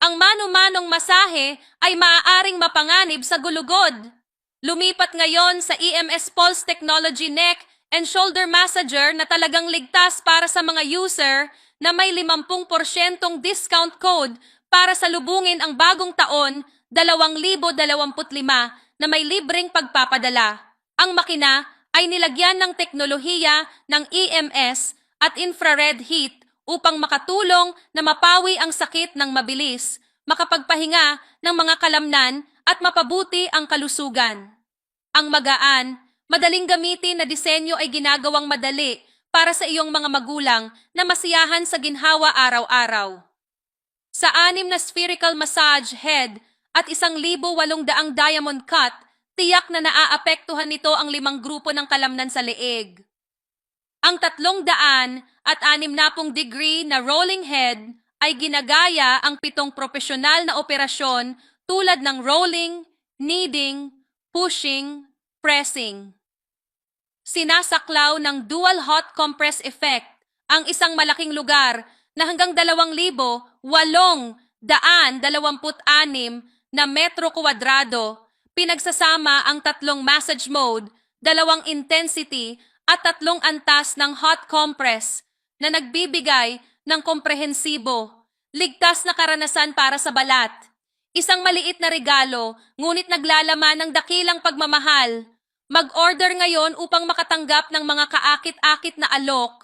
Ang mano-manong masahe ay maaaring mapanganib sa gulugod. Lumipat ngayon sa EMS Pulse Technology Neck and Shoulder Massager na talagang ligtas para sa mga user na may 50% discount code para salubungin ang bagong taon 2025 na may libreng pagpapadala. Ang makina ay nilagyan ng teknolohiya ng EMS at infrared heat upang makatulong na mapawi ang sakit ng mabilis, makapagpahinga ng mga kalamnan at mapabuti ang kalusugan. Ang magaan, madaling gamitin na disenyo ay ginagawang madali para sa iyong mga magulang na masiyahan sa ginhawa araw-araw. Sa 6 na spherical massage head at 1,800 diamond cut, tiyak na naaapektuhan nito ang 5 grupo ng kalamnan sa leeg. Ang 360 na rolling head ay ginagaya ang 7 propesyonal na operasyon tulad ng rolling, kneading, pushing, pressing. Sinasaklaw ng dual hot compress effect ang isang malaking lugar na hanggang 2,826 na metro kwadrado, pinagsasama ang 3 massage mode, 2 intensity at 3 antas ng hot compress na nagbibigay ng komprehensibo, ligtas na karanasan para sa balat. Isang maliit na regalo, ngunit naglalaman ng dakilang pagmamahal. Mag-order ngayon upang makatanggap ng mga kaakit-akit na alok